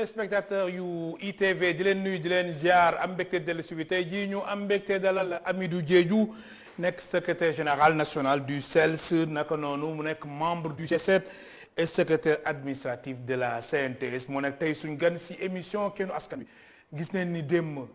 téléspectateur yu ITV di leen nuyu di leen ziar am mbégte dellu si bi tey jii ñu am mbégte dalal Hamidou Diédhiou nekk secrétaire général national du CELS naka noonu mu nekk membre du G7 et secrétaire administratif de la CNTS moo nekk tey suñ gan si émission Kennu Askan Wi gis nañ ni démb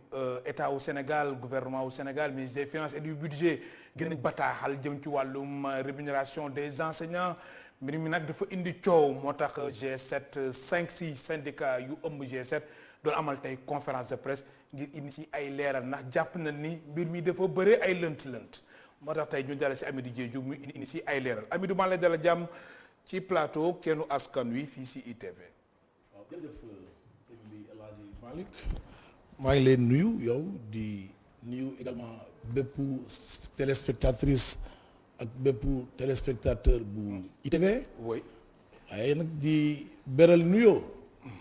état wu Sénégal gouvernement wu Sénégal ministre des finances et du budget gën nañ bataaxal jëm ci wàllum rémunération des enseignants mbir mi nag dafa indi coow moo tax G7 5-6 syndicats yu ëmb G7 doon amal tey conférence de presse ngir indi si ay leeral ndax jàpp na ni mbir mi dafa bëre ay lënt-lënt moo tax tey ñu dala si Hamidou Diédhiou mu indi si ay leeral Hamidou maa lay dala jàmm ci plateau Kennu Askan Wi fii si ITV. waaw jërëjëf sëñ bi El Hadji Malick maa ngi leen nuyu yow di nuyu également bépp téléspectatrice ak bépp téléspectateur bu ITV. oui waaye nag di beral nuyoo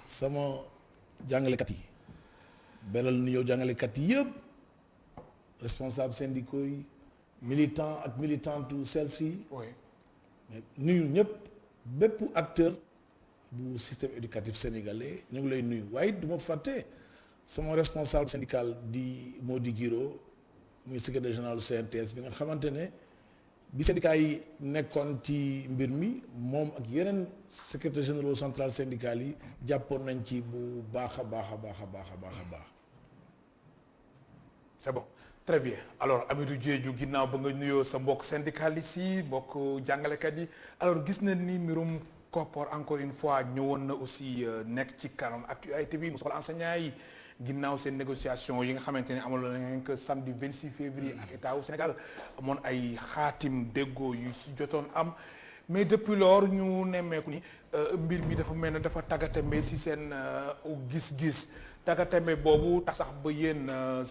sama jàngalekat yi beral nuyoo jàngalekat yi yëpp responsable syndicaux yi militant ak militantu CELS yi. oui mais nuyu ñëpp bépp acteur bu système éducatif sénégalais ñu ngi lay nuyu waaye du ma fàtte sama responsable syndical di Mody Guiro muy secrétaire général du CNTS bi nga xamante ne bi syndicat yi nekkoon ci mbir mi moom ak yeneen secrétaire général central syndical yi jàppoon nañ ci bu baax a baax a baax a baax a baax a baax. c'est bon très bien alors Hamidou Diédhiou ginnaaw ba nga nuyoo sa mbokk syndicalistes yi mbokk jàngalekat yi alors gis nañ ni mbirum koppar encore une fois ñëwoon na aussi nekk ci kanam actualité bi mu soxla enseignants yi ginnaaw seen négociation yi nga xamante ne amaloon nañ ko samedi 26 février ak état wu Sénégal amoon ay xaatim déggoo yu si jotoon am mais depuis lors ñu nemmeeku ni mbir mi dafa mel ne dafa tàggatémbe si seen gis-gis tàggatémbe boobu tax sax ba yéen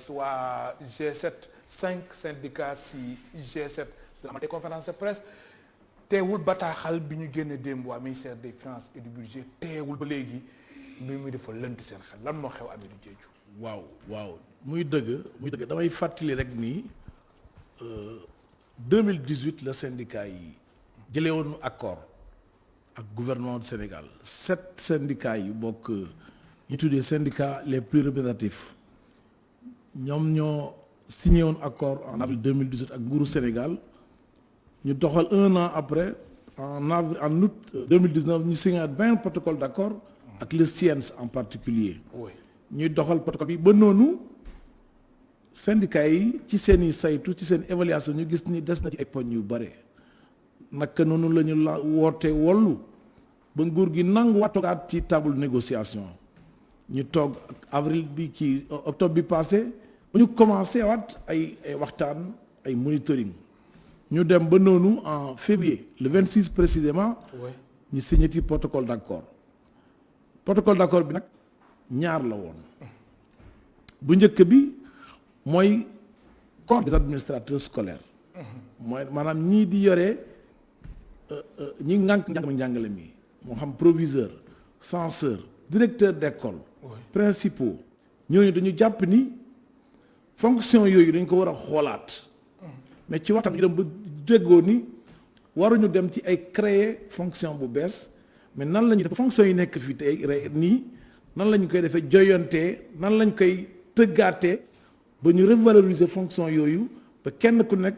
waa G7 5 syndicats si G7 dina amate conférence de presse teewul bataaxal bi ñu génne démb waa ministère des finances et du budget teewul ba léegi mbir mi dafa lënt seen xel lan moo xew Hamidou Diédhiou. waaw muy dëgg damay fàttali rek nii 2018 la syndicat yi jëlee woon accord ak gouvernement du Sénégal 7 syndicats yi bokk ñu tuddee syndicats les plus représentatifs ñoom ñoo signé woon accord en avril 2018 ak nguuru Sénégal ñu doxal un an après en août 2019 ñu signé benn protocole d'accord ak le SIENS en particulier ñuy doxal protocole bi ba noonu syndicats yi ci seen i saytu ci seen évaluation ñu gis ni des na ci ay poñ yu bare naka noonu la ñu woote wollu ba nguur gi nangu togaat ci table négociation ñu toog avril bi ci octobre bi passé ba ñu commencé waat ay waxtaan ay monitoring ñu dem ba noonu en février le 26 précisément ñu signé ci protocole d'accord bi nag ñaar la woon bu njëkk bi mooy corps des administrateurs scolaires mooy maanaam ñii di yore ñi ngànk njàngale mi moo xam proviseur censeur directeur d'école principaux ñooñu dañu jàpp ni fonction yooyu dañ ko war a xoolaat mais ci waxtaan yi dem ba déggoo ni waruñu dem ci ay créer fonction bu bees mais nan la ñuy def fonction yi nekk fii tey nii nan la ñu koy defee joyantee nan lañ koy tëggaatee ba ñu revaloriser fonction yooyu ba kenn ku nekk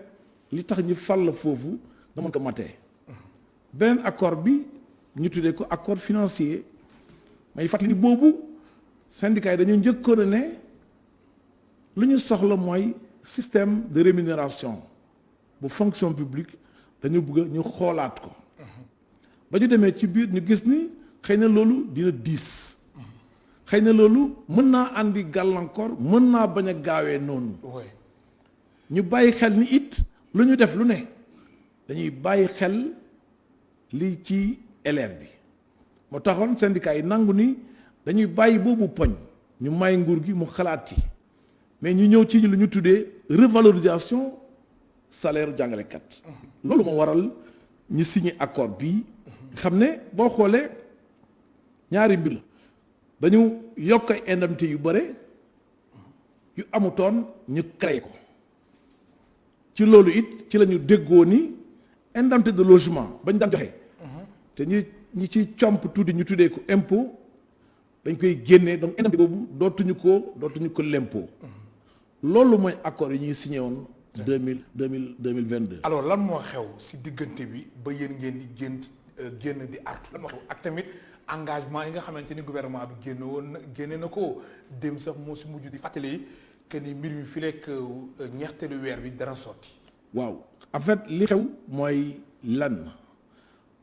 li tax ñu fal la foofu nga mën ko matee beneen accord bi ñu tuddee ko accord financier may fàttali boobu syndicat yi dañu njëkkoon a ne lu ñu soxla mooy système de rémunération bu fonction publique dañu bëgg ñu xoolaat ko ba ñu demee ci biir ñu gis ni xëy na loolu dina diis xëy na loolu mën naa andi gàllankoor mën naa bañ a gaawee noonu ñu bàyyi xel ni it lu ñu def lu ne dañuy bàyyi xel li ci élève bi moo taxoon syndicat yi nangu ni dañuy bàyyi boobu poñ ñu may nguur gi mu xalaat ci mais ñu ñëw ci lu ñu tuddee revalorisation salaire jàngalekat loolu moo waral ñu signé accord bi xam ne boo xoolee ñaari mbir la dañu yokk ay indemnité yu bare yu amutoon ñu créé ko ci loolu it ci la ñu déggoo ni indemnité de logement bañ daan joxe te ñi ci comp tuuti ñu tuddee ko impôt dañ koy génnee donc indemnité boobu dootuñu ko l'impôt loolu mooy accord yi ñuy signé woon 2022. alors lan moo xew si diggante bi ba yéen ngeen di génn di artu lan moo xew ak tamit engagement yi nga xamante ni gouvernement bi génne na ko dem sax moo si mujj di fàttali que ni mbir mi fileek ñeexteelu weer bi dara sotti. waaw en fait li xew mooy lan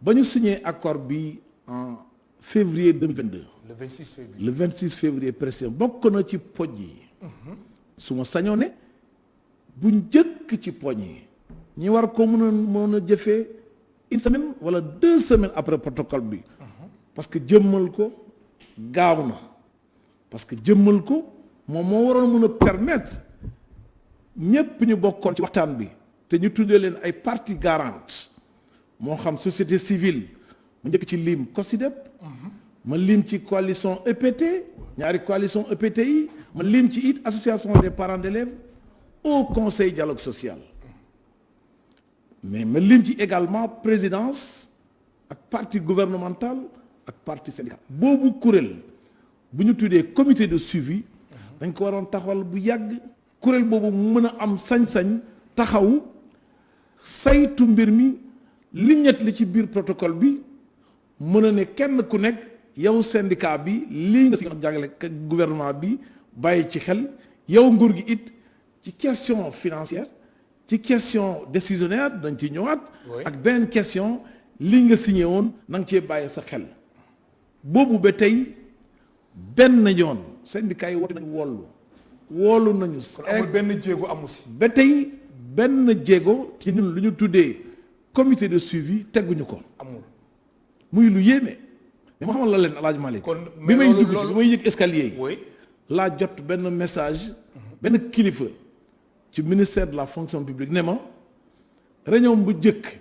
ba ñu signé accord bi en février 2022. le 26 février le 26 février précédent bokk na ci poñ yi. su ma sañoo ne bu njëkk ci poñ yi ñi war ko mën a jëfee une semaine wala 2 semaines après protocole bi. parce que jëmmal ko gaaw na parce que jëmmal ko moom moo waroon mën a permettre ñépp ñu bokkoon ci waxtaan bi te ñu tuddee leen ay parties garantes moo xam société civile mu njëkk ci lim COSYDEP ma lim ci coalition EPT ñaari coalition EPT yi ma lim ci it association des parents d'élèves au conseil dialogue social mais ma lim ci également présidence ak parti gouvernemental ak parti syndical boobu kuréel bu ñu tuddee comité de suivi dañ ko waroon taxawal bu yàgg kuréel boobu mën a am sañ-sañ taxaw saytu mbir mi liñet li ci biir protocole bi mën a ne kenn ku nekk yow syndicat bi lii nga si jàngale gouvernement bi bàyyi ci xel yow nguur gi it ci question financière ci question décisionnaire dañ ci ñëwaat ak beneen question lii nga signé woon na nga cee bàyyi sa xel boobu ba tey benn yoon syndicat yi woote nañu woolu nañu amul benn jéego amu si ba tey benn jéego ci ñun lu ñu tuddee comité de suivi tegguñu ko amul muy lu yéeme mais ma xamal la leen Alaaji Malick bi may dugg si bi may yëg escalier yi laa jot benn message benn kilifa ci ministère de la fonction publique ne ma réunion bu njëkk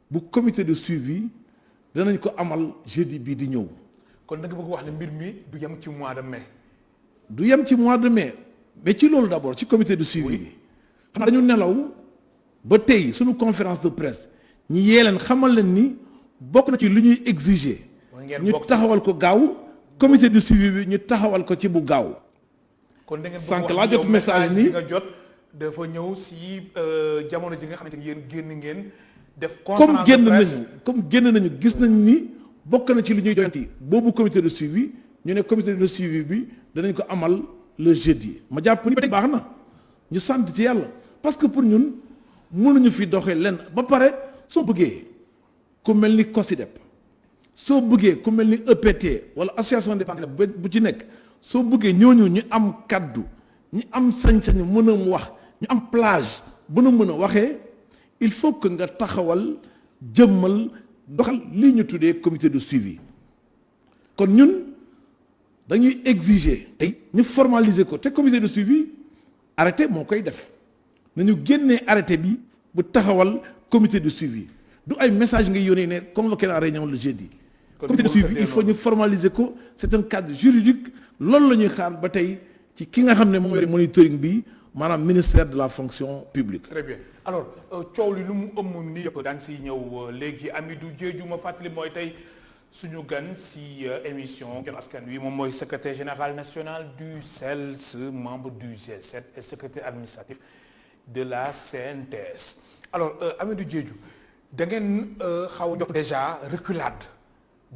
bu comité de suivi danañ ko amal jeudi bii di ñëw. kon da nga bëgg wax ne mbir mi du yem ci mois de mai. du yem ci mois de mai mais ci loolu d'abord ci comité de suivi bi xam dañu nelaw ba tey suñu conférence de presse ñi yee leen xamal leen ni bokk na ci lu ñuy exiger. ñu taxawal ko gaaw comité de suivi bi ñu taxawal ko ci bu gaaw. kon da ngeen sànq laa jot message ni nga jot dafa ñëw si jamono ji nga xamante ni yéen génn ngeen def comme génn nañu gis nañ ni bokk na ci li ñuy joyanti boobu comité de suivi ñu ne comité de suivi bi danañ ko amal le jeudi ma jàpp ni baax na ñu sant ci yàlla parce que pour ñun mënuñu fi doxee lenn ba pare soo bëggee ku mel ni COSYDEP soo bëggee ku mel ni EPT wala association des parents bu ci nekk soo bëggee ñooñu ñu am kaddu ñu am sañ-sañ mën a wax ñu am plage bu nu mën a waxee il faut que nga taxawal jëmmal doxal lii ñu tuddee comité de suivi kon ñun dañuy exiger tey ñu formaliser ko te comité de suivi arrêté moo koy def nañu génnee arrêté bi bu taxawal comité de suivi du ay message nga yónnee ne convoqué la réunion le jeudi. comité de suivi il faut ñu formaliser ko c'est un cadre juridique loolu la ñuy xaar ba tey ci ki nga xam ne moom monitoring bi maanaam ministère de la fonction publique. très bien alors coow li lu mu ëmm nii yëpp daan si ñëw léegi Amidou Diédhiou ma fàttali mooy tey suñu gan si émission Jot Askan Wi moom mooy secrétaire général national du CELS membre du G7 et secrétaire administratif de la CNTS. alors Amidou Diédhiou da ngeen xaw a jot déjà reculade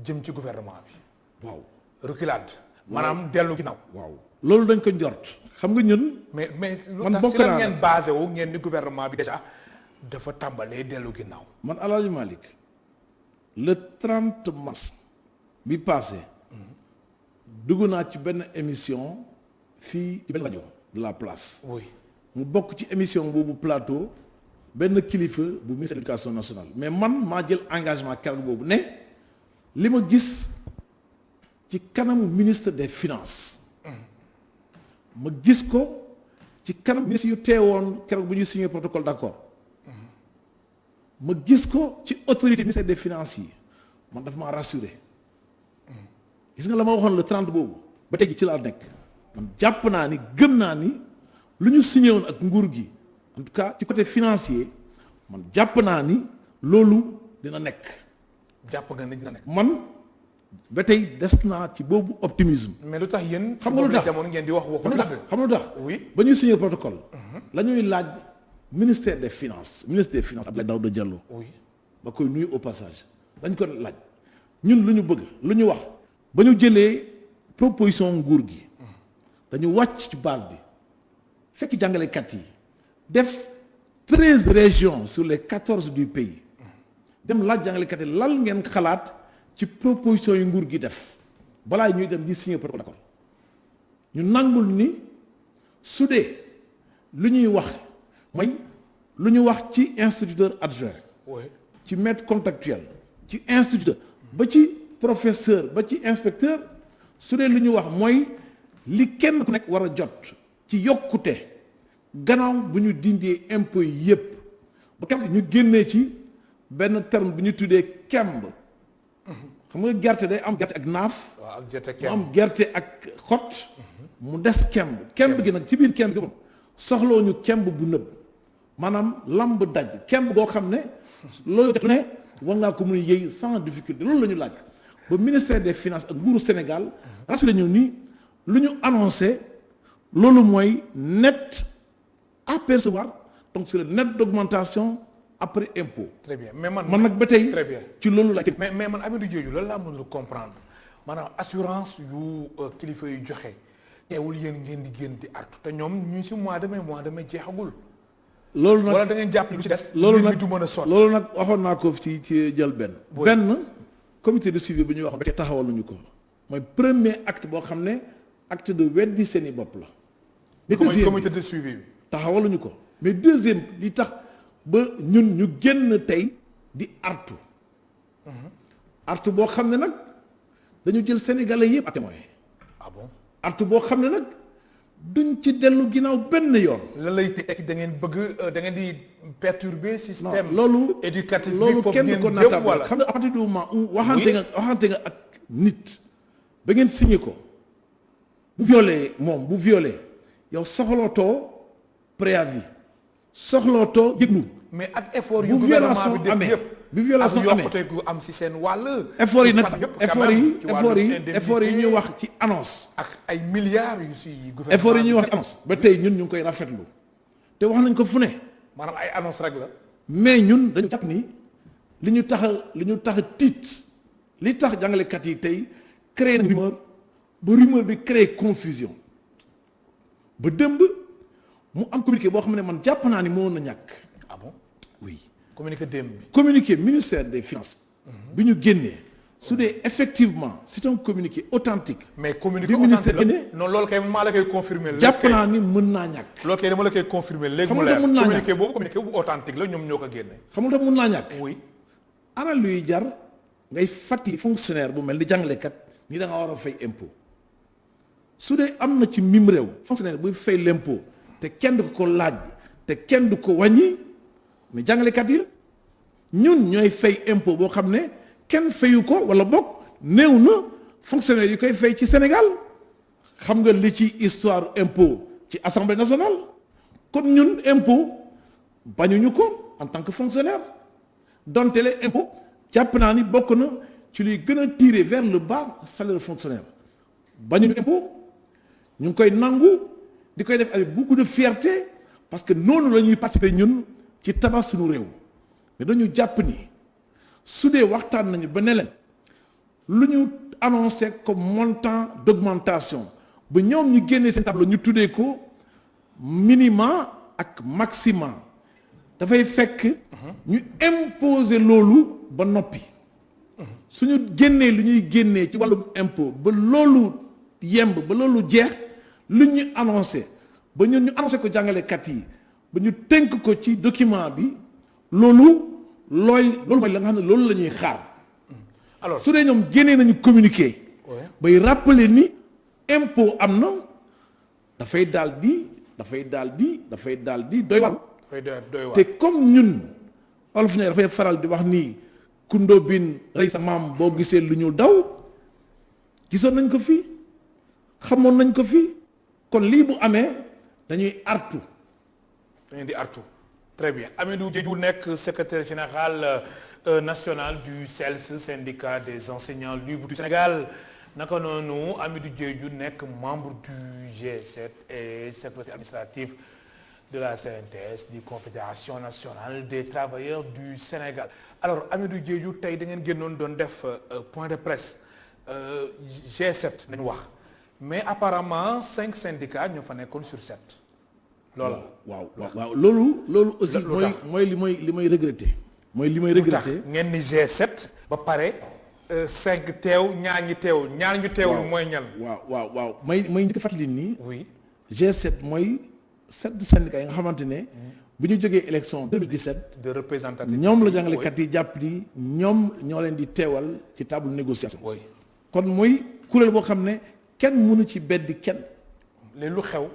jëm ci gouvernement bi. waaw reculade. maanaam dellu ginnaaw. waaw loolu dañ ko njort xam nga ñun. mais man bokk si la naa ngeen basé wu ngeen ni gouvernement bi déjà dafa tàmbalee dellu ginnaaw. man El Hadj Malick le 30 mars bi passé dugg naa ci benn émission fii ci benn rajo de la place. oui mu bokk ci émission boobu plateau benn kilifa bu ministère de l'éducation nationale mais man maa jël engagement keroog boobu ne li ma gis ci kanamu ministre des finances ma gis ko ci kanam ministre yu teewoon keroog bu ñuy signé protocole d'accord ma gis ko ci autorité ministère des finances yi man daf maa rassuré gis nga la ma waxoon le 30 boobu ba tey ci laa nekk man jàpp naa ni gëm naa ni lu ñu signé woon ak nguur gi en tout cas ci côté financier man jàpp naa ni loolu dina nekk. jàpp nga ni dina nekk. man ba tey des naa ci boobu optimisme. mais lu tax yéen. xam nga lu tax jamono ngeen di wax waxu dëgg. xam nga lu tax. oui ba ñuy signé protocole. la ñuy laaj ministère des finances Abdoulaye Daouda Diallo. oui ba koy nuyu au passage dañ ko laaj ñun lu ñu bëgg lu ñu wax. ba ñu jëlee proposition nguur gi. dañu wàcc ci base bi fekk jàngalekat yi def 13 régions sur les 14 du pays dem laaj jàngalekat yi lan ngeen xalaat ci proposition yi nguur gi def balaa ñuy dem di signer protocole d'accord ñu nangul ni su dee lu ñuy wax mooy lu ñu wax ci instituteur adjoint ci maître contractuel ci instituteur ba ci professeur ba ci inspecteur su dee lu ñu wax mooy li kenn ku nekk war a jot ci yokkute gannaaw bu ñu dindee impôts yi yépp ba kenn ñu génnee ci benn terme bi ñu tuddee kemb xam nga gerte day am gerte ak naaf. waaw ak gerte mu am gerte ak xott. mu des kemb gi nag ci biir kemb gi soxloo ñu kemb bu nëb maanaam lamb daj kemb goo xam ne loo jot ne war ngaa ko mun a yëy sans difficulté loolu la ñu laaj ba ministère des finances ak nguuru Sénégal rassuré ñu ni lu ñu annoncé loolu mooy net à percevoir donc c'est le net d'augmentation après impôt. très bien mais man nag ba tey. très bien ci loolu la. mais man Hamidou Diédhiou lan laa mënul comprendre maanaam assurance yu kilifa yu joxe teewul yéen ngeen di génn di artu te ñoom ñu ci mois de mai jeexagul. loolu nag wala da ngeen jàpp lu ci des. loolu nag du mën a sotti loolu nag waxoon naa ko ci jël benn comité de suivi bu ñuy wax ba tey taxawaluñu ko mooy premier acte boo xam ne acte de weddi seeni bopp la. mais deuxième comité de suivi bi. taxawaluñu ko mais deuxième li tax ba ñun ñu génn tey di artu. artu boo xam ne nag dañu jël sénégalais yëpp à témoin. ah bon artu boo xam ne nag duñ ci dellu ginnaaw benn yoon. lan lay tekki da ngeen bëgg da ngeen di perturber système. loolu éducatif bi loolu foofu kenn ngeen ko jëm naatable wala. xam nga à partir du moment où waxante nga ak nit ba ngeen signé ko bu violé yow soxlootoo préavis soxlootoo yëglu. mais ak effort yu bu gouvernement violation bi def amee yëpp. bu violation ak amee yokkute gu am si seen wàll. effort yi nag si yëpp effort yi ñuy wax ci annonce. ak ay milliards yu si gouvernement effort yi ñuy wax ci annonce ba tey ñun ñu ngi koy rafetlu te wax nañ ko fu ne. maanaam ay annonce rek la. mais ñun dañu jàpp ni li ñu tax a tiit li tax jàngalekat yi tey créer na rumeur ba rumeur bi créer confusion ba dëmb mu am communiqué boo xam ne man jàpp naa ni moo na ñàkk. ah bon oui. communiqué démb bi. communiqué ministère des finances. bi ñu génnee su dee effectivement c'est un communiqué authentique. mais communiqué bi ministère génnee non loolu kay maa la koy confirmer. jàpp naa ni mën naa ñàkk. loolu kay dama la koy confirmer léegi mu xam nga leer mën naa communiqué boobu communiqué bu authentique la ñoom ñoo ko génne. xam nga mën naa ñàkk. oui. ana luy jar ngay fàttali fonctionnaire bu mel ni jàngalekat ni da nga war a fay impôt su dee am na ci mim réew fonctionnaire buy fay l'impôt te kenn du ko laaj te kenn du ko wàññi mais jàngalekat yi ñun ñooy fay impôt boo xam ne kenn fayu ko wala bokk néew na fonctionnaire yi koy fay ci Sénégal xam nga li ci histoire impôt ci assemblée nationale kon ñun impôt bañuñu ko en tant que fonctionnaire donte le impôt jàpp naa ni bokk na ci luy gën a tirer vers le bas salaire fonctionnaire bañuñu impôt ñu ngi koy nangu di koy def avec beaucoup de fierté parce que noonu la ñuy participer ñun ci tabax suñu réew mais dañu jàpp ni su dee waxtaan nañu ba ne leen lu ñu annoncé comme montant d'augmentation ba ñoom ñu génnee seen tableau ñu tuddee ko minima ak maxima dafay fekk ñu imposer loolu ba noppi suñu génnee lu ñuy génnee ci wàllum impôt ba loolu yemb ba loolu jeex lu ñu annoncé ba ñun ñu annoncé ko jàngalekat yi ba ñu tënk ko ci document bi loolu mooy la nga xam ne loolu la ñuy xaar. alors su dee ñoom génnee nañu communiqué. bay rappeler ni impôt am na dafay daal di doy waar. doy waar te comme ñun olof ne dafay faral di wax nii kundo bin rey sa maam boo gisee lu ñu daw gisoon nañ ko fii xamoon nañ ko fii kon lii bu amee dañuy artu. dañuy di artu très bien Hamidou Diédhiou nekk secrétaire général national du CELS, syndicat des enseignants libres du Sénégal naka noonu Amidou Diédhiou nekk membre du G7 et secrétaire administratif de la CNTS di Confédération nationale des travailleurs du Sénégal. Alors Amidou Diédhiou tey da ngeen génnoon doon def point de presse G7 nañu wax mais apparemment 5 syndicats ñoo fa nekkoon sur 7. loolu waaw loolu aussi mooy li may regretter. mooy li may regretter ngeen ni G7 ba pare 5 teew ñaar ñi teew ñaar ñu teewul mooy ñan. waaw may njëkk a fàttali nii. oui G7 mooy 7 syndicats yi nga xamante ne bu ñu jógee élection 2017. de représentativité ñoom la jàngalekat yi jàpp ni ñoom ñoo leen di teewal ci table négociation. oui kon mooy kuréel boo xam ne kenn mënu ci beddi kenn. lu xew.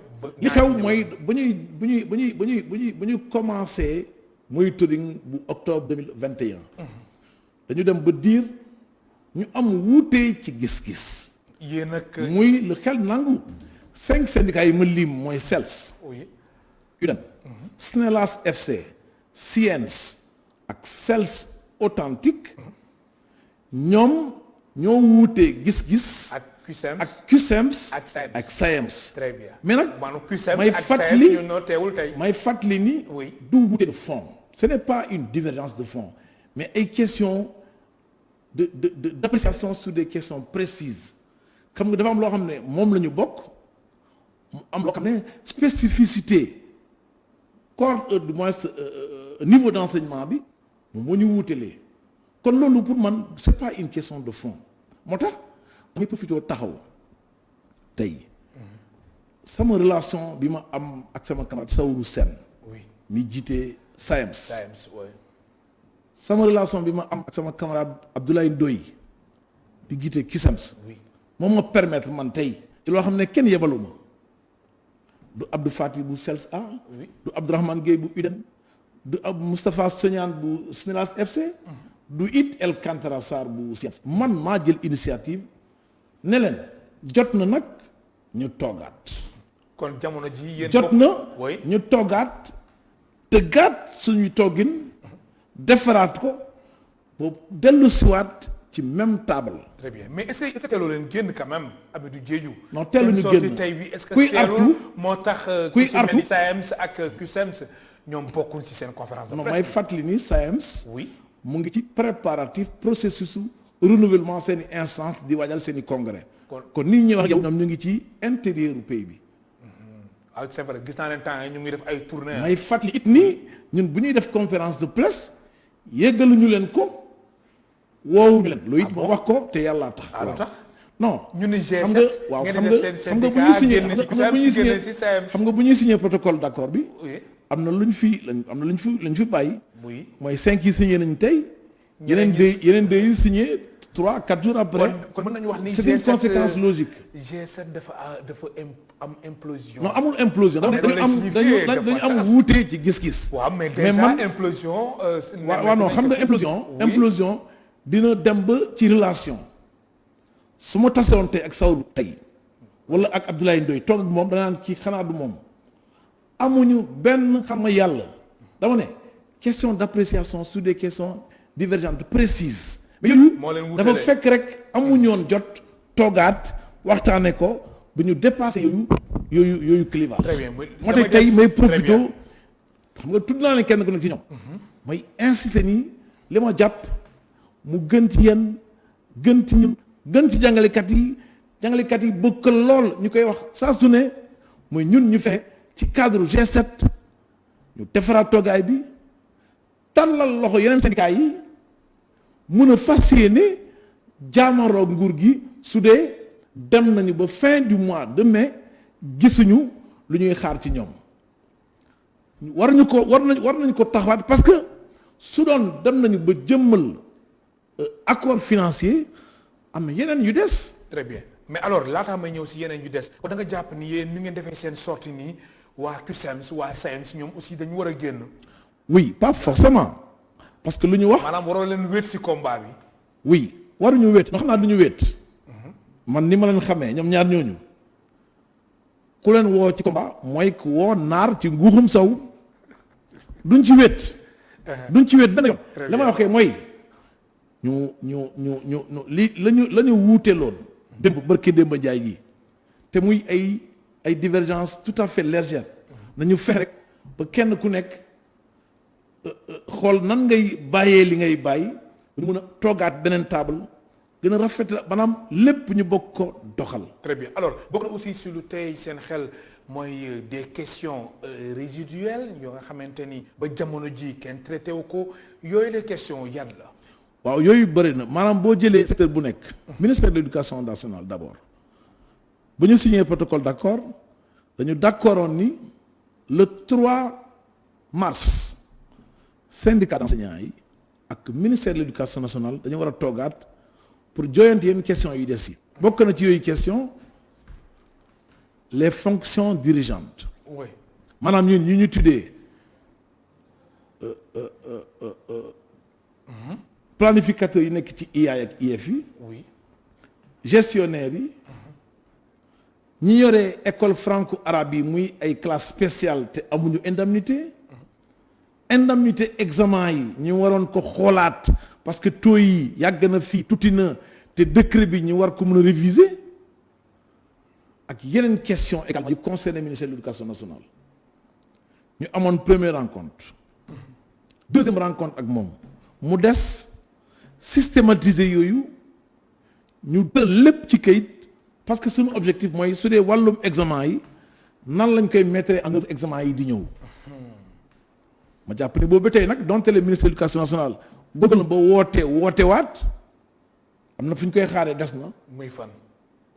li xew mooy bu ñuy commencé monitoring bu octobre 2021. dañu dem ba diir ñu am wuute ci gis-gis. yéen ak muy lu xel nangu 5 syndicats yi ma lim mooy CELS. oui UDEN. SNELAS FC. SYENS ak CELS authentique ñoom ñoo wuute gis-gis. ak CUSEMS ak CUSEMS ak SAEMS. très bien mais nag maanaam CUSEMS may ak fàttali SAEMS ñoo teewul tey. may fàttali ni. oui du wuute de fond. ce n'est pas une divergence de fond mais ay questions d'appréciation sur des questions précises xam nga dafa am loo xam ne moom la ñu bokk mu am loo xam ne spécificité corps du moins niveau d'enseignement bi moom moo ñu wuutelee kon loolu pour man c'est pas une question de fond moo tax damay profité taxaw tey sama relation bi ma am ak sama camarade Saourou Sène oui mi jiite SAEMS. SAEMS oui. sama relation bi ma am ak sama camarade Abdoulaye Ndoye di jiite CUSEMS. oui moom ma permettre man tey ci loo xam ne kenn yebaluma du Abdou Fati bu CELS A. oui du Abdourahmane Gueye bu UDEN. du ab Moustapha Sognane bu SNELAS FC. du it El Kantara Sarr bu SYENS. man maa jël initiative ne leen jot na nag ñu toogaat. kon jamono ji yéen jot na oui ñu toogaat tëggaat suñuy toggin defaraat ko boobu dellu siwaat ci même table. très bien mais est-ce que teeloo leen génn quand même Amidou Diédhiou. non teelu ñu génn tey bi est-ce que kuy teelul artu moo tax. kuy artu ku si mel ni SAEMS ak CUSEMS ñoom bokkul ci seen conférence de non presse. may fàttali ni SAEMS. oui mu ngi ci préparatif processus su renouvellement seen i instance di waajal seen i congrès. kon nit ñi wax yow ñoom ñu ngi ci intérieur du pays bi. ah c'est vrai gis naa leen temps yi ñu ngi def ay tournées. may fàttali it ni ñun bu ñuy def conférence de presse yeggaluñu leen ko woowuñu leen. loolu it ma wax ko te yàlla tax. lu tax non. ñu ni G7 xam nga waaw ngeen xam di def seen nga bu syndicat ñu signé génn ci CUSEMS génn ci SAEMS. xam nga bu ñuy signé protocole d'accord bi. oui am na lu ñu fi bàyyi. oui mooy 5 yi signé nañu tey. yeneen deux yi signé 3-4 jours après. kon mën nañu wax ni c'est une conséquence logique. G7 dafa am implosion. non amul implosion. dañu am wuute ci gis-gis. waaw mais déjà implosion. waaw non xam nga implosion. implosion dina dem ba ci relation. su ma tasewoon tey ak Saourou tey wala ak Abdoulaye Ndoye toog ak moom danaan ci xanaa du moom amuñu benn xam nga yàlla dama ne question d'appréciation sur des questions divergentes précises. mais yooyu dafa fekk rek amuñu woon jot toogaat waxtaane ko bu ñu dépassé yooyu clivage. très bien moo tax tey may profité xam nga tudd naa ne kenn ku nekk ci ñoom. may insister nii li ma jàpp mu gën ci yéen gën ci ñun gën ci jàngalekat yi bëgg lool ñu koy wax saa su ne mooy ñun ñu fexe ci cadre G7 ñu defaraat toogaay bi tàllal loxo yeneen syndicat yi mun a fas yéene jaamaroo nguur gi su dee dem nañu ba fin du mois de mai gisuñu lu ñuy xaar ci ñoom war nañu ko taxawaat parce que su doon dem nañu ba jëmmal accord financier am na yeneen yu des. très bien mais alors laataa may ñëw si yeneen yu des da nga jàpp ni yéen ni ngeen defee seen sortie nii waa CUSEMS waa SAEMS ñoom aussi dañu war a génn. oui pas forcément parce que lu ñu wax. maanaam waroo leen wéet si combat bi. oui waruñu wéet xam naa du ñu wéet. man ni ma leen xamee ñoom ñaar ñooñu ku leen woo ci combat mooy ku woo naar ci nguuxum saw duñ ci wéet. duñ ci wéet benn yoon. li may waxee mooy ñu li la ñu wuuteeloon démb barki démb njaay gi te muy ay divergence tout à fait légère nañu fexe rek ba kenn ku nekk xool nan ngay bàyyee li ngay bàyyi ñu mën a toogaat beneen table gën a rafet maanaam lépp ñu bokk ko doxal. très bien alors bokk na aussi si lu tey seen xel mooy des questions résiduelles yoo nga xamante ni ba jamono ji kenn traité wu ko yooyu les questions yan la. waaw yooyu bëri na maanaam boo jëlee secteur bu nekk. ministère de l'éducation nationale d'abord ba ñu signé protocole d'accord dañu d'accordoon ni le 3 mars syndicat d'enseignants yi ak ministère de l'éducation nationale dañu war a toogaat pour joyante yenn questions yi des yi. bokk na ci yooyu question les fonctions dirigeantes. oui maanaam ñun ñu tuddee planificateurs yi nekk ci IA ak IEF yi. oui gestionnaires yi. ñi yore école franco-arabe yi muy ay classe spéciale te amuñu indemnité. indemnité examen yi ñu waroon ko xoolaat parce que taux yi yàgg na fii tuuti na te décret bi ñu war ko mën a réviser ak yeneen question également yu concerne ministère de l'éducation nationale ñu amoon première rencontre deuxième rencontre ak moom mu des systématiser yooyu ñu dël lépp ci kayit parce que suñu objectif mooy su dee wàllum examen yi nan lañ koy mettre en œuvre examen yi di ñëw ma jàpp ne boobu ba tey nag donte le ministère de l'éducation nationale bëgg na ba woote waat am na fu ñu koy xaaree des na. muy fan.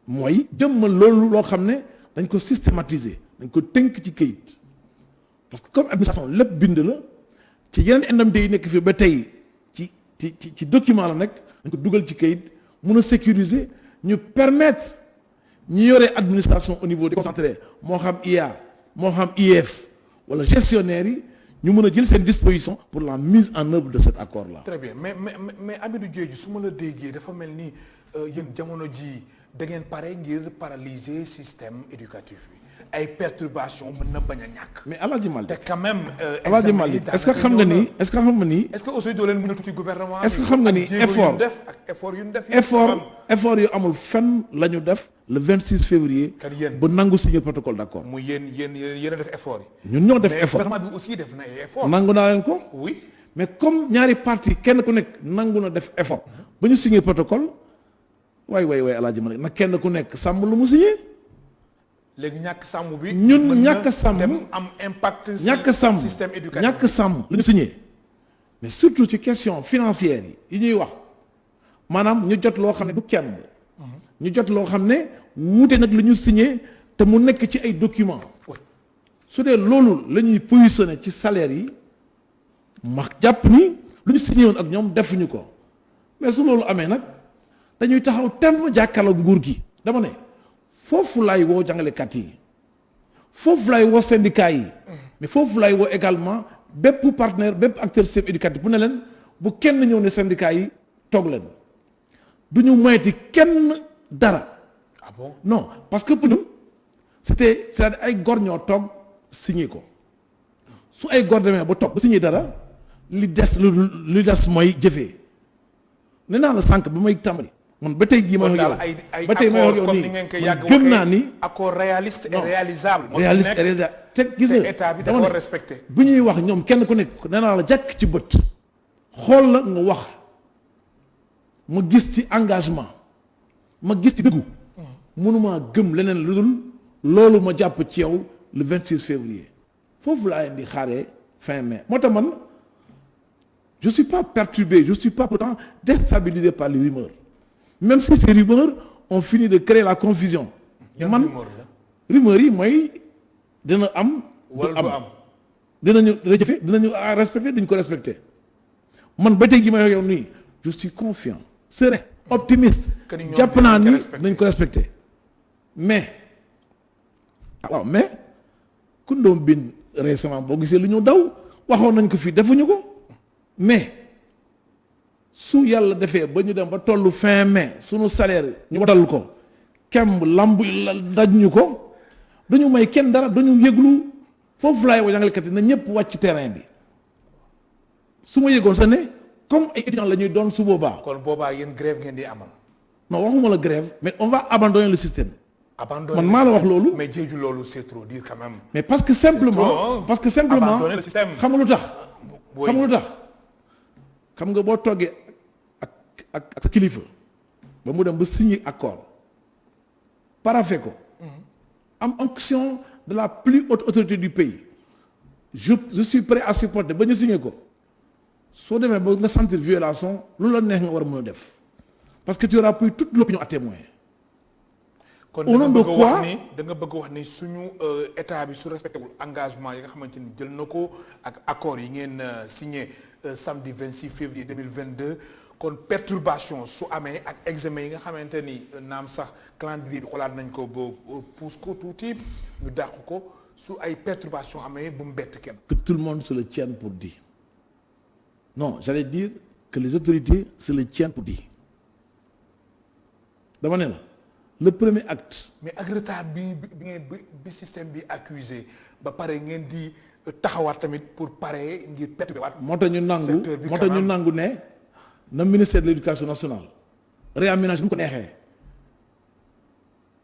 mooy jëmmal loolu loo xam ne dañ ko systématiser dañ ko tënk ci kayit parce que comme administration lépp bind la ci yeneen indemnités yi nekk fii ba tey ci document la nekk dañ ko dugal ci kayit mun a sécuriser ñu permettre ñi yore administration au niveau déconcentré moo xam IA moo xam IEF wala gestionnaire yi. ñu mën a jël seen disposition pour la mise en œuvre de cet accord là. très bien mais Hamidou Diédhiou su ma la déggee dafa mel ni yéen jamono ji da ngeen pare ngir paralyser système éducatif bi ay perturbations mën na bañ a ñàkk. mais El Hadj Malick te quand même. El Hadj Malick est-ce que xam nga ni est-ce que aussi doo leen mën a tuuti gouvernement. est-ce que xam nga ni effort yu ñu def. effort yu amul fenn la ñu def. le 26 février. kan yéen ba nangu signé protocole d'accord. muy yéen a def effort yi. ñun ñoo def effort mais gouvernement bi aussi def na ay effort. nangu naa leen ko. oui mais comme ñaari parti kenn ku nekk nangu na def effort. ba ñu signé protocole waay El Hadj Malick nag kenn ku nekk sàmm lu mu signé. léegi ñàkk sàmm bi. ñun ñàkk sàmm dem am impact. ñàkk sàmm système éducatif ñàkk sàmm lu ñu signé. mais surtout ci question financière yi ñuy wax maanaam ñu jot loo xam ne du kenn. ñu jot loo xam ne wuute nag lu ñu signé te mu nekk ci ay documents. su dee loolu la ñuy positionné ci salaire yi ma jàpp ni lu ñu signé woon ak ñoom defuñu ko mais su loolu amee nag dañuy taxaw temm jàkkaarloo nguur gi. dama ne foofu laay woo jàngalekat yi foofu laay woo syndicat yi mais foofu laay woo également bépp partenaire bépp acteur système éducatif bu ne leen bu kenn ñëw ne syndicat yi toog leen du ñu moyeti kenn dara. ah bon non parce que pour ñun c'est-à-dire ay góor ñoo toog signé ko su ay góor demee ba toog ba signé dara li des mooy jëfee nee naa la sànq ba may tàmbali. man ba tey jii ma ba tey ma wax yow nii gëm naa ni accord réaliste et réalisable. réaliste et réalisable te gis nga état bi da ko respecté. bu ñuy wax ñoom kenn ku nekk nee naa la jàkk ci bët xool la nga wax ma gis ci engagement ma gis ci dëggu mënuma gëm leneen lu dul loolu ma jàpp ci yow le 26 février foofu laa leen di xaaree fin mai moo tax man je suis pas perturbé je suis pas pourtant déstabilisé par les rumeurs. Même si ces rumeurs ont fini de créer la confusion. man rumeurs yi mooy dina am. wala du am dinañu jëfe dinañu respecté duñ ko respecté man ba tey gi may yow nii je suis confiant serein optimiste. jàpp naa ni nañ ko respecté mais waaw mais ku doon bind récemment boo gisee lu ñu daw waxoon nañ ko fii defuñu ko mais. su yàlla defee ba ñu dem ba tollu fin mai sunu salaire ñu watal ko kemb lamb la daj ñu ko dañu may kenn dara dañu yëglu foofu laay wa jàngalekat yi na ñëpp wàcc terrain bi su ma yëgoon sax ne comme ay étudiants la ñuy doon su boobaa. kon boobaa yéen grève ngeen di amal. non waxuma la grève mais on va abandonner le système. abandonner man maa la wax loolu. mais Diédhiou loolu c'est trop dire quand même. mais parce que simplement abandonner le système. xam nga lu tax. xam nga lu tax xam nga boo toggee ak sa kilifa ba mu dem ba signer accord paraphé ko. am onction de la plus haute autorité du pays je suis prêt à supporter ba ñu signer ko soo demee ba nga sentir violation lu la neex nga war a mën a def parce que tu auras pris toute l'opinion à témoin. kon au nom de quoi da nga bëgg wax ni suñu état bi su respecté wul engagement yi nga xamante ni jël na ko ak accord yi ngeen signé samedi 26 février 2022 kon perturbation su amee ak examen yi nga xamante ni naam sax calendrier bi xoolaat nañ ko ba pousse ko tuuti ñu dàq ko su ay perturbation amee bu mu bett kenn. que tout le monde se le tienne pour dit non j'allais dire que les autorités se le tiennent pour dit dama ne la le premier acte. mais ak retard bi système bi accusé ba pare ngeen di taxawaat tamit pour pare ngir perturber waat. moo tax ñu nangu ne na ministère de l'éducation nationale réaménage bu ko neexee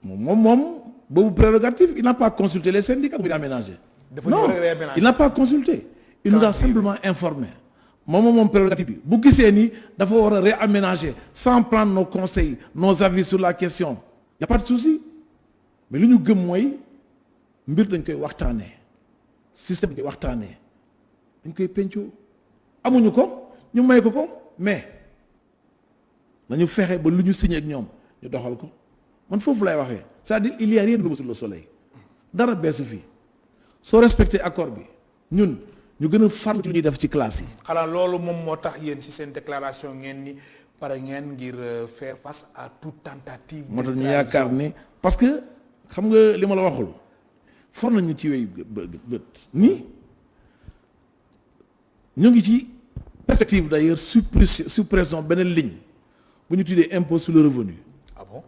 moom boobu prérogative il n'a pas consulté les syndicats pour réaménager. Non, il n'a pas consulté. Il nous a simplement informé. moom prérogative bi bu gisee ni dafa war a réaménager sans prendre nos conseils nos avis sur la question y a pas de souci mais li ñu gëm mooy mbir dañ koy waxtaanee système dañ koy waxtaanee dañ koy pencoo amuñu ko ñu may ko mais nañu fexe ba lu ñu signé ak ñoom ñu doxal ko man foofu lay waxee c'est-à-dire il y a rien de nouveau sur le soleil dara beesu fi soo respecté accord bi ñun ñu gën a farlu ci lu ñuy def ci classe yi. xanaa loolu moom moo tax yéen ci seen déclaration ngeen ni pare ngeen ngir faire face à toute tentative. moo tax ñu yaakaar ni parce que xam nga li ma la waxul for nañu ci yooyu bët nii ñu ngi ci perspective d'ailleurs suppression beneen ligne bu ñu tuddee impôt sur le revenu. Ah bon?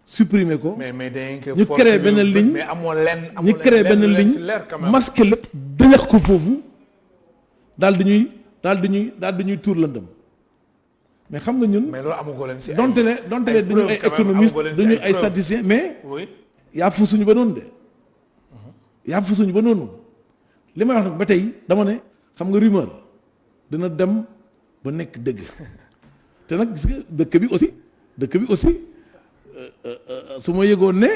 Supprimer ko. mais ñu créé beneen ligne mais amoo lenn ñu créé beneen ligne masqué lépp dañax ko foofu daal di ñuy tuur lëndëm mais xam nga ñun. mais loolu amagoo leen si ay donte ne duñu ay économiste duñu ay statisticien mais. oui yaa fu suñu ba noonu de. yaa fu suñu ba noonu li may wax nag ba tey dama ne xam nga rumeur dina dem ba nekk dëgg te nag gis nga dëkk bi aussi su ma yëgoon ne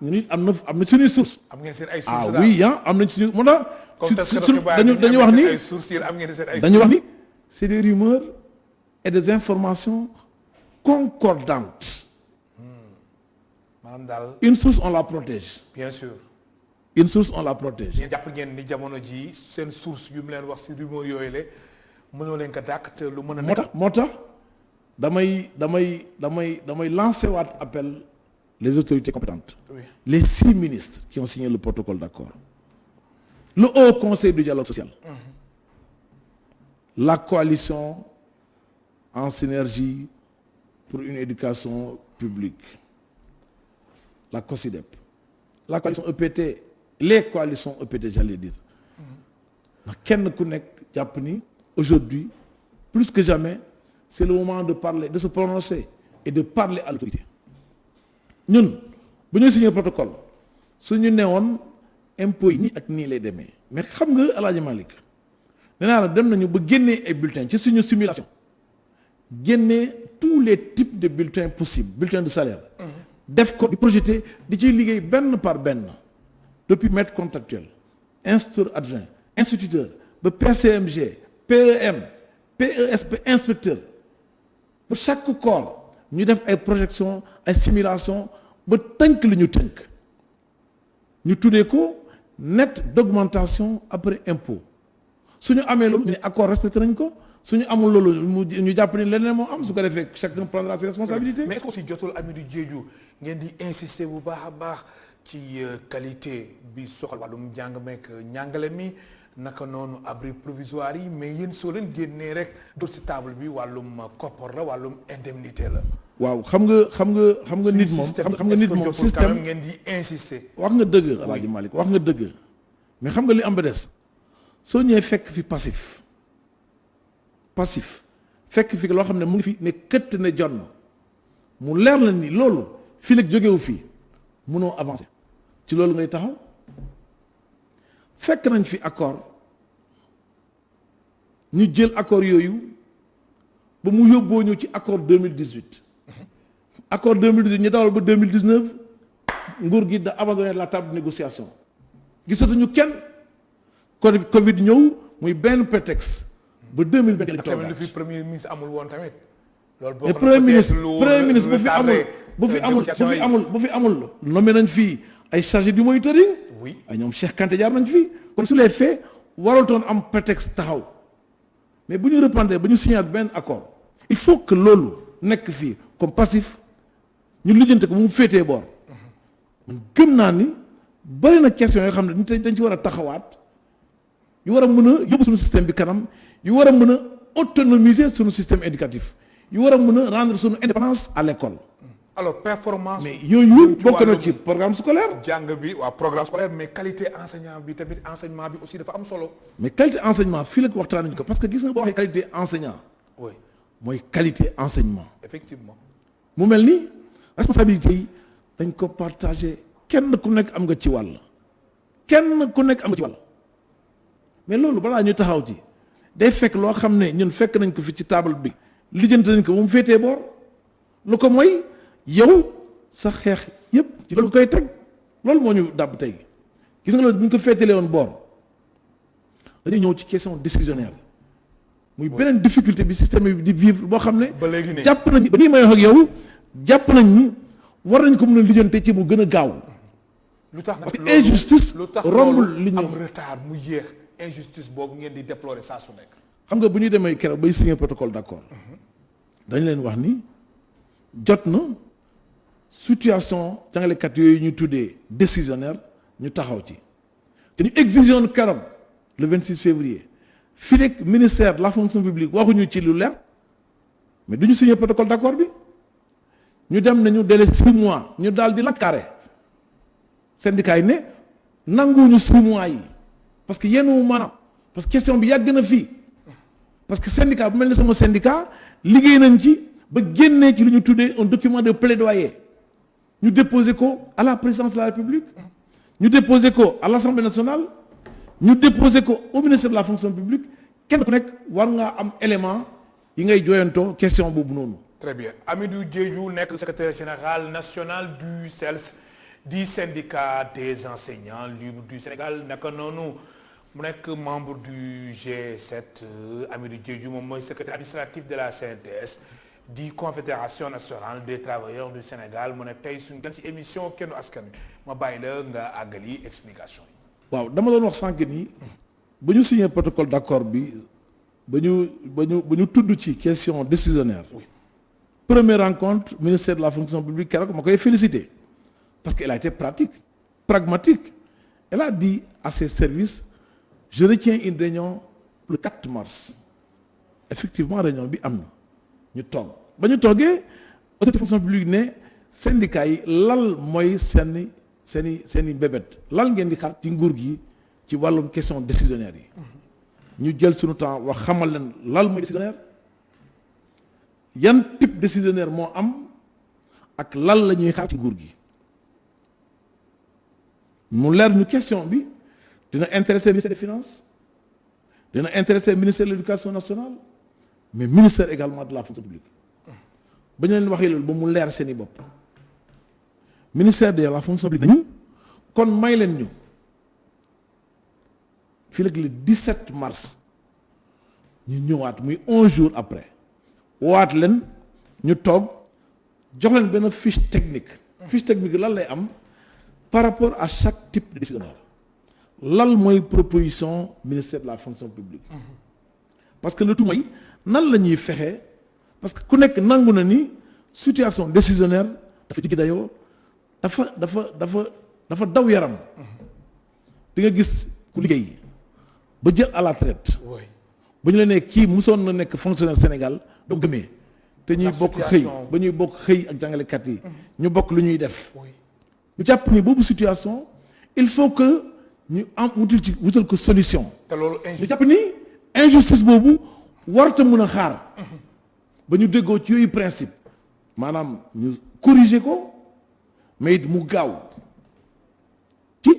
ñu nit am na suñuy source. am ngeen seen ay sources oui am nañ suñu moo tax. dañu wax ni c'est des rumeurs et des informations concordantes. maanaam daal une source on la protège. bien sûr. une source on la protège. yéen jàpp ngeen ni jamono ji seen source yu mu leen wax ci rumeur yooyu la mënoo leen ko dàq te lu mën a. moo tax damay lancer waat appel les autorités compétentes. Oui. Les 6 ministres qui ont signé le protocole d'accord. Le Haut Conseil du dialogue social. La coalition en synergie pour une éducation publique. La COSYDEP. La coalition EPT. Les coalitions EPT, j'allais dire. ndax kenn ku nekk jàpp ni aujourd'hui plus que jamais c'est le moment de parler, de se prononcer et de parler à l'autorité. ñun bu ñuy signé protocole suñu newoon impôt yi nii ak nii lay demee mais xam nga El Hadj Malick nee naa la dem nañu ba génnee ay bulletins ci suñu simulation génnee tous les types de bulletins possibles bulletins de salaire. def ko di projeté di ciy liggéey benn par benn depuis maître contractuel instituteur adjoint instituteur ba PCMG PEM PESP inspecteur pour chaque corps. ñu def ay projection ay simulation ba tënk li ñu tënk ñu tuddee ko net d'augmentation après impôt suñu amee loolu ñu ne accord respecté nañ ko suñu amul loolu ñu jàpp ni leneen moo am su ko defee chacun prendra ses responsabilités. mais est-ce que aussi jotul Hamidou Diédhiou ngeen di insister bu baax a baax ci qualité bi soxal wàllum njàng meek njàngale mi naka noonu abri provisoire yi mais yéen soo leen génnee rek doo ci table bi wàllum koppar la wàllum indemnité la. waaw xam nga nit moom xam nga nit moom système ngeen di insister. wax nga dëgg El Hadj Malick wax nga dëgg mais xam nga li am ba des soo ñëwee fekk fi passif fekk fi loo xam ne mu ngi fi ne këtt ne jonn mu leer la ni loolu fii nag jógewu fii mënoo avancer ci loolu ngay taxaw fekk nañ fi accord ñu jël accord yooyu ba mu yóbboo ñu ci accord 2018 accord 2018 ñu dawal ba 2019 nguur gi da abandonné la table de négociation gisatuñu kenn Covid ñëw muy benn prétexte ba 2020 tamit lu fi premier ministre amul woon tamit. loolu boo premier ministre bu fi amul nommé nañ fii ay chargé du monitoring. oui ay ñoom Cheikh Kanté jaar nañ fii kon su les faits warutoon am prétexte taxaw mais bu ñu reprendre ba ñu signé benn accord il faut que loolu nekk fii comme passif ñu lijjante ko bu mu féetee boor gëm naa ni bari na question yoo xam ne dañ ci war a taxawaat yu war a mën a yóbbu suñu système bi kanam yu war a mën a autonomiser suñu système éducatif yu war a mën a rendre suñu indépendance à l'école. alors performance. mais yooyu bokk na ci programme scolaire. jàng bi waaw programme scolaire mais qualité enseignant bi tamit enseignement bi aussi dafa am solo. mais qualité enseignement fii la ko waxtaan nañu ko parce que gis nga boo waxee qualité enseignant. oui mooy qualité enseignement. effectivement. mu mel ni responsabilité yi dañ ko partagé kenn ku nekk am nga ci wàll. kenn ku nekk am nga ci wàll. mais loolu balaa ñu taxaw ci day fekk loo xam ne ñun fekk nañ ko fi ci table bi lijjanti nañ ko bu mu féetee boor lu ko mooy yow sa xeex yépp ci loolu koy teg loolu moo ñu dàbb tey gis nga loolu bu ñu ko féetalee woon boor dañuy ñëw ci question décisionnaire muy beneen difficulté bi système bi di vivre boo xam ne ba léegi nii jàpp nañ ba nii may wax ak yow jàpp nañ ni war nañ ko mën a lijjante ci mu gën a gaaw lu tax parce que injustice rombul li ñu am retard mu yéex injustice boobu ngeen di déplorer saa su nekk. xam nga bu ñuy demee keroog bay signer protocole d'accord dañ leen wax ni jot na situation jàngalekat yooyu ñu tuddee décisionnaire ñu taxaw ci te ñu exigeoon keroog le 26 février fii rek ministère de la fonction publique waxuñu ci lu leer mais du ñu signer protocole d'accord bi ñu dem nañu délai 6 mois ñu daal di la carré syndicat yi ne nanguwuñu 6 mois yi parce que yenn wu maanaam parce que question bi yàgg na fii parce que syndicat bu mel ni sama syndicat liggéey nañ ci ba génnee ci lu ñu tuddee un document de plaidoyer ñu déposé ko à la présidence de la République ñu déposé ko à l'Assemblée nationale ñu déposé ko au ministère de la fonction publique kenn ku nekk war ngaa am élément yi ngay jooyantoo question boobu noonu. très bien Hamidou Diédhiou nekk secrétaire général national du CELS du syndicat des enseignants libres du Sénégal naka noonu mu nekk membre du G7 Hamidou Diédhiou moom mooy secrétaire administratif de la CNTS di confédération nationale des travailleurs du Sénégal mu nekk tey suñu gan ci émission kennu askan wi ma bàyyi la nga àggali explication yi. waaw dama doon wax sànq ni ba ñu signé protocole d'accord bi ba ñu tudd ci question décisionnaire. oui première rencontre ministère de la fonction publique keroog ma koy féliciter parce qu'elle a été pragmatique elle a dit à ses services je retiens une réunion le 4 mars effectivement réunion bi am na ñu toog ba ñu toogee autorité fonction publique ne syndicat yi lal mooy seeni mbébét lal ngeen di xaar ci nguur gi ci wàllum question décisionnaire yi ñu jël suñu temps wax xamal leen lal mooy décisionnaire yan type décisionnaire moo am ak lal la ñuy xaar ci nguur gi mu leer ñu question bi dina intéresser ministère des finances dina intéresser ministère de l'éducation nationale mais ministère également de la fonction publique ba ñu leen waxee loolu ba mu leer seeni bopp ministère de la fonction publique nañu kon may leen ñu fii léegi le 17 mars ñu ñëwaat muy 11 jours après waat leen ñu toog jox leen benn fiche technique fiche technique lan lay am par rapport à chaque type de décisionnaire lan mooy proposition ministère de la fonction publique parce que le tout mooy nan la ñuy fexe parce que ku nekk nangu na ni situation décisionnaire dafa jiggi dayoo dafa daw yaram di nga gis ku liggéey ba jël à la traite ba ñu la nee kii musoon na nekk fonctionnaire Sénégal doo gëmee te ñuy bokk xëy ba ñuy bokk xëy ak jàngalekat yi ñu bokk lu ñuy def ñu jàpp ni boobu situation il faut que ñu am wutal ko solution te loolu ñu jàpp ni injustice boobu warta mën a xaar ba ñu déggoo ci yooyu principe maanaam ñu corriger ko mais it mu gaaw ci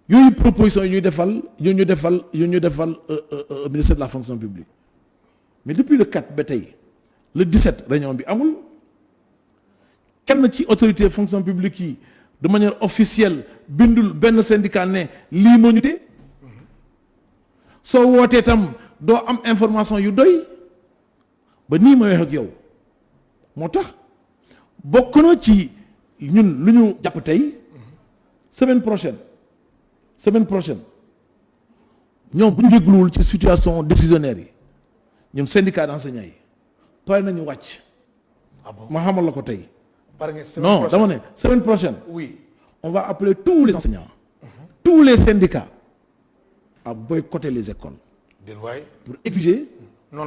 yooyu proposition yi ñu defal ministère de la fonction publique mais depuis le 4 ba tey le 17 réunion bi amul kenn ci autorité fonction publique yi de manière officielle bindul benn syndicat ne lii moo ñu te soo wootee tam doo am information yu doy ba nii may wax ak yow moo tax bokk na ci ñun lu ñu jàpp tey semaine prochaine ñoom bu ñu dégluwul ci situation décisionnaire yi ñun syndicat d'enseignants yi pare nañu wàcc. Ah bon? ma xamal la ko tey. Non, dama ne semaine prochaine. Oui. On va appeler tous les enseignants, tous les syndicats à boycotter les écoles pour exiger non.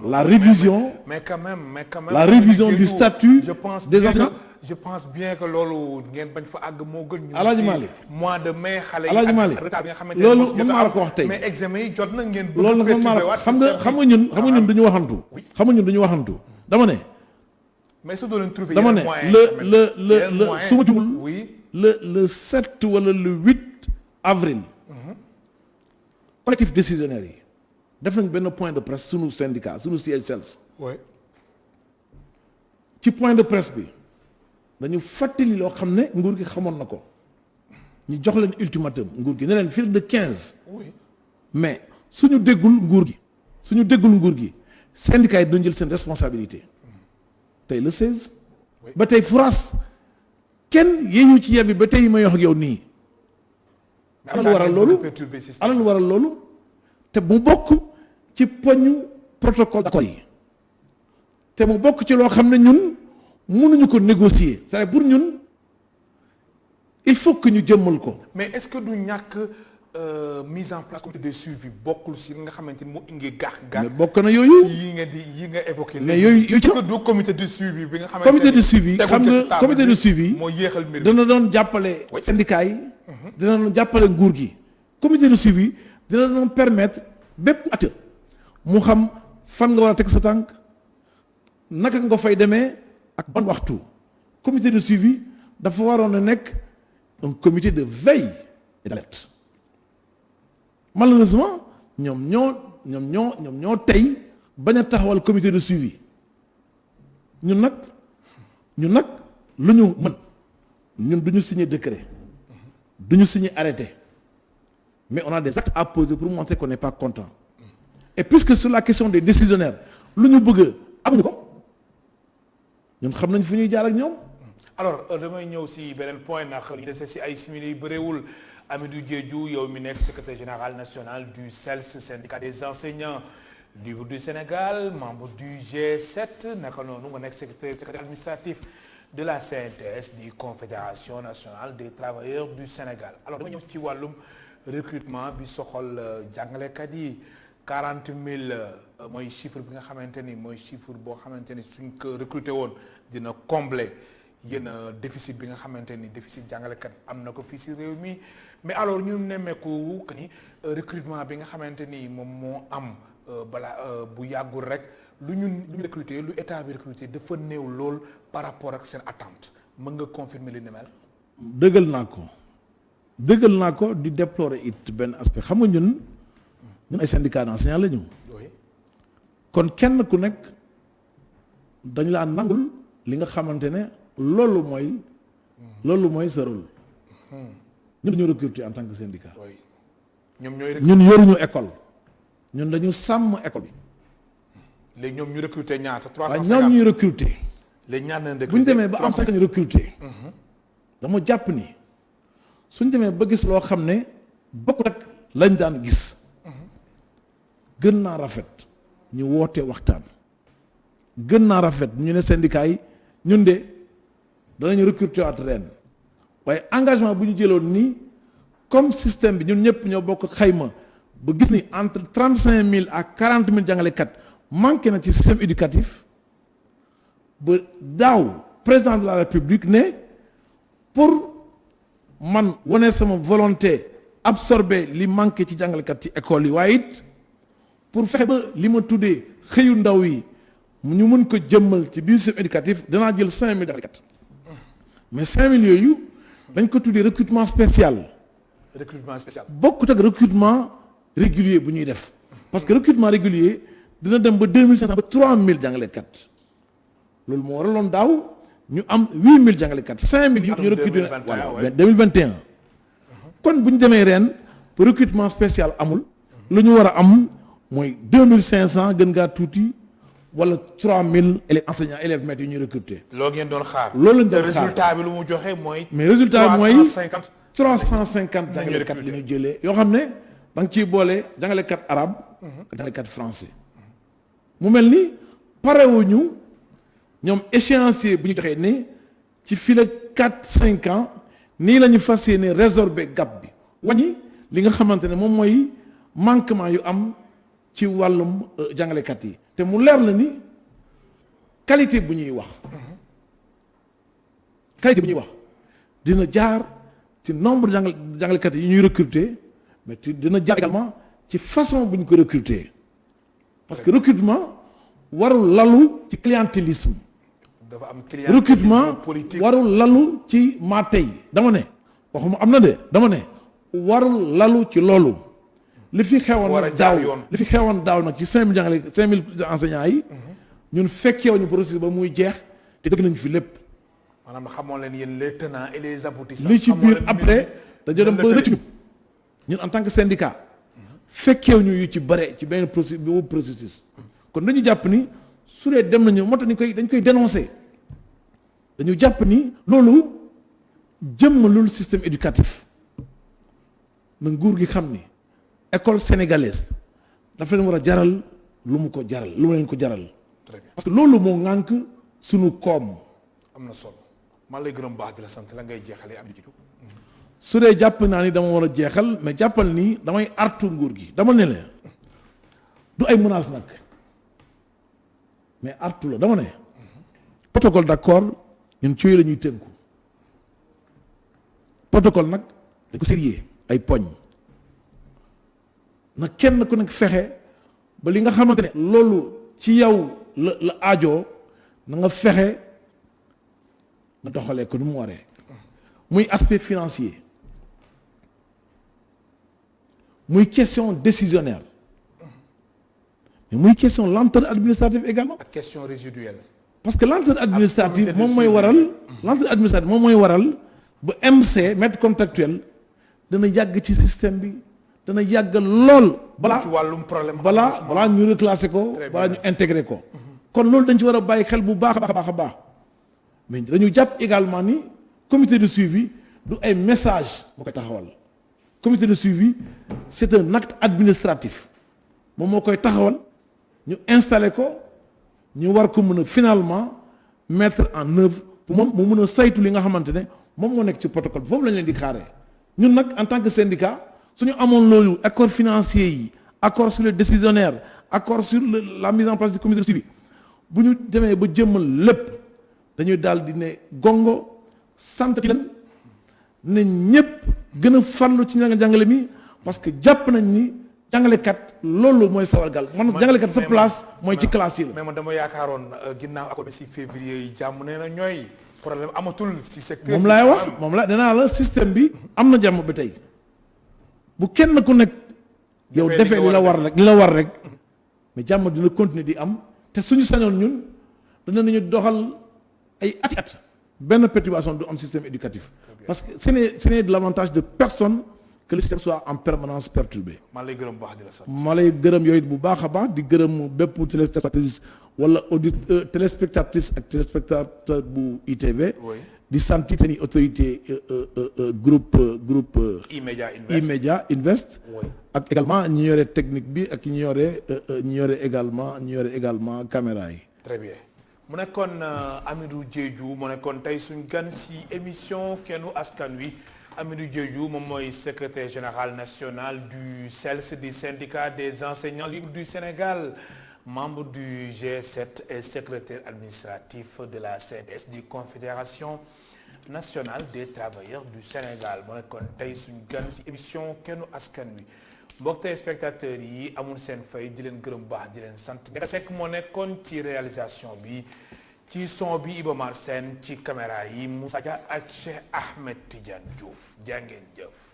la révision, mais quand même, la révision du statut des enseignants. Je pense bien que loolu ngeen bañ fa àgg moo gën ñu. Alaaji Malick mois de mai xale yi Alaaji Malick retard bi nga xamante ne loolu man maa la ko wax tey mais examen yi jot na ngeen. loolu nag man maa la ko xam nga ñun duñu waxantu. xam nga ñun duñu waxantu. dama ne. mais su doon trouver dama ne le su ma jumul le 7 wala le 8 avril. collectif décisionnaire yi def nañ benn point de presse sunu syndicat sunu siège CELS. ci point de presse bi dañu fàttali loo xam ne nguur gi xamoon na ko ñu jox leen ultimatum nguur gi ne leen fii de 15. mais suñu déggul nguur gi syndicat yi dañu jël seen responsabilité tey le 16. ba tey France kenn yeeyu ci yebbi ba tey may wax ak yow nii. alal waral loolu te mu bokk ci poñu protocole d'accord yi te mu bokk ci loo xam ne ñun mënuñu ko négocier c'est-à-dire pour ñun il faut que ñu jëmmal ko. mais est-ce que du ñàkk mise en place comité de suivi bokkul si nga xamante ni moo indi gaax. mais bokk na yooyu. yi nga évoqué. mais yooyu est-ce que du comité de suivi bi nga xamante ni comité de suivi xam nga comité de suivi moo yéexal mbir dana doon jàppale syndicat yi. dina doon jàppale nguur gi. comité de suivi dina doon permettre bépp acteur mu xam fan nga war a teg sa tànk naka nga fay demee ak ban waxtu. comité de suivi dafa waroon a nekk un comité de veille et d'alerte. malheureusement ñoom ñoo tey bañ a taxawal comité de suivi ñun nag lu ñu mën ñun du ñu signer décret du ñu signer arrêté mais on a des actes à poser pour montrer qu'on n'est pas content et puisque sur la question des décisionnaires lu ñu bëgg amuñu ko ñun xam nañ fu ñuy jaar ak ñoom. alors damay ñëw si beneen point ndax li dese si ay simili yu bëreewul. Amidou Diédhiou yow mi nekk secrétaire général national du CELS syndicat des enseignants libres du Sénégal membre du G7 naka noonu nga nekk secrétaire administratif de la CNTS di confédération nationale des travailleurs du Sénégal alors dama ñëw ci wàllum recrutement bi soxal jàngalekat yi 40 000 mooy chiffre bi nga xamante ni mooy chiffre boo xamante ni suñ ko recruter woon dina combler yenn déficit bi nga xamante ni déficit jàngalekat am na ko fii si réew mi mais alors ñu nemmeeku que ni recrutement bi nga xamante ni moom moo am balaa bu yàggul rek lu ñu recruter lu état bi recruter dafa néew lool par rapport ak seen attente mën nga confirmer li ni mel. dëggal naa ko di déplorer it benn aspect xam nga ñun ay syndicat d'enseignants la ñu. kon kenn ku nekk dañ laa nangul li nga xamante ne loolu mooy sa rôle. ñun dañoo recruter en tant que syndicat. ñun yoruñu école. ñun dañu sàmm école bi. léegi ñoom ñu recruter ñaata 350 waaw ñoom ñuy recruter. léegi ñaata nañ recruter bu ñu demee ba am sañ recruter. dama jàpp ni suñ demee ba gis loo xam ne bokkut ak lañ daan gis. gën naa rafet ñu woote waxtaan. gën naa rafet ñu ne syndicat yi ñun de danañu recruter at ren waaye engagement bu ñu jëloon nii comme système bi ñun ñëpp ñoo bokk xayma ba gis ni entre 35 000 à 40 000 jàngalekat manqué na ci système éducatif ba daaw président de la République ne pour man wane sama volonté absorber li manqué ci jàngalekat ci école yi waaye it pour fexe ba li ma tuddee xëyu ndaw yi ñu mën ko jëmmal ci biir système éducatif danaa jël 5000 jàngalekat mais 5000 yooyu dañ ko tuddee recrutement spécial. recrutement spécial. bokkut ak recrutement régulier bu ñuy def parce que recrutement régulier dina dem ba 2500 ba 3000 jàngalekat loolu moo waraloon daaw ñu am 8000 jàngalekat 5000 yu ñu recruté voilà 2021 kon bu ñu demee ren ba recrutement spécial amul lu ñu war a am mooy 2500 gën ngaa tuuti wala 3000 enseignants élèves maîtres yu ñuy recruté. loolu ngeen doon xaar. loolu lañ doon xaar résultat bi lu mu joxe mooy. mais résultat bi mooy 350 jàngalekat li ñu jëlee yoo xam ne da nga ciy boole jàngalekat arabe ak jàngalekat français mu mel ni parewuñu ñoom échéancier bu ñu joxee ni ci fii la 4-5 ans nii la ñu fas yéene résorber gap bi wàññi li nga xamante ne moom mooy manquement yu am ci wàllum jàngalekat yi te mu leer la ni qualité bu ñuy wax dina jaar ci nombre jàngalekat yi ñuy recruter mais dina jaar également ci façon bu ñu ko recruter parce que recrutement warul lalu ci clientélisme. dafa am recrutement politique warul lalu ci maa tey dama ne waxuma am na de dama ne warul lalu ci loolu li fi xewoon nag daaw nag ci 5000 enseignants yi ñun fekkeewuñu processus ba muy jeex te dëgg nañu fi lépp. maanaam xamoon leen yéen les tenants et les aboutissants. li ci biir après dañoo dem ba rëcc ñun en tant que syndicat fekkeewuñu yu ci bare ci benn processus kon dañu jàpp ni su dee dem nañu moo tax dañ koy dénoncer dañu jàpp ni loolu jëmmalul système éducatif na nguur gi xam ni école sénégalaise dafa leen war a jaral lu mu leen ko jaral. parce que loolu moo ŋànk suñu koom. am na solo maa lay gërëm baax di la sant la ngay jeexalee am di su dee jàpp naa ni dama war a jeexal mais jàppal ni damay artu nguur gi dama ne la du ay menace nag mais artu la dama ne protocole d'accord ñun ci yooyu la ñuy tënku protocole nag dañ ko sérieux ay poñ nag kenn ku nekk fexe ba li nga xamante ne loolu ci yow la aajoo na nga fexe nga doxalee ko nu mu waree muy aspect financier muy question décisionnaire mais muy question lenteur administrative également. ak question résiduelle. parce que lenteur administrative moom mooy waral ba MC maître contractuel dana yàgg ci système bi dana yàgg lool. balaa ci wàllum problème balaa ñu reclasser ko balaa ñu intégrer ko. kon loolu dañ ci war a bàyyi xel bu baax a baax mais dañu jàpp également ni comité de suivi du ay message moo koy taxawal comité de suivi c'est un acte administratif moom moo koy taxawal ñu installer ko ñu war ko mën a finalement mettre en œuvre pour moom mu mën a saytu li nga xamante ne moom moo nekk ci protocole foofu lañ leen di xaaree ñun nag en tant que syndicat suñu amoon loolu accord financier yi accord sur les décisionnaires accord sur la mise en place du comité de suivi bu ñu demee ba jëmmal lépp dañuy daal di ne gongo sant ci leen ne ñëpp gën a farlu ci jàngale mi parce que jàpp nañ ni jàngalekat loolu mooy sawargal man jàngalekat sa place mooy ci classe yi la. mais man dama yaakaaroon ginnaaw accord bi si février yi jàmm nee na ñooy problème amatul si secteur moom laay wax moom la danaa la système bi am na jàmm ba tey bu kenn ku nekk yow defee li la war rek mais jàmm dina continuer di am te suñu sañoon ñun danañu doxal ay at benn perturbation du am système éducatif parce que ce n'est de l'avantage de personne que le système soit en permanence perturbé. maa lay gërëm baax di la sant. maa lay gërëm yooyu bu baax a baax di gërëm bépp téléspectatrice wala téléspectatrice ak téléspectateur bu ITV. di sant seen i autorité groupe E-Media Invest. ak également ñi yore technique bi ak ñi yore également caméra yi. très bien. mu nekkoon Hamidou Diédhiou mu nekkoon tey suñ gan si émission Kennu Askan Wi Hamidou Diédhiou moom mooy secrétaire général national du CELS du syndicat des enseignants libres du Sénégal membre du G7 et secrétaire administratif de la CNS di Confédération nationale des travailleurs du Sénégal mu nekkoon tey suñ gan si émission Kennu Askan Wi mbokk téléspectateurs yi amul seen fay di leen gërëm baax di leen sant Ndiaga Seck moo nekkoon ci réalisation bi ci son bi Iba Mar Sène ci caméra yi Moussa Dia ak Cheikh Ahmed Tidiane Diouf jaa ngeen jëf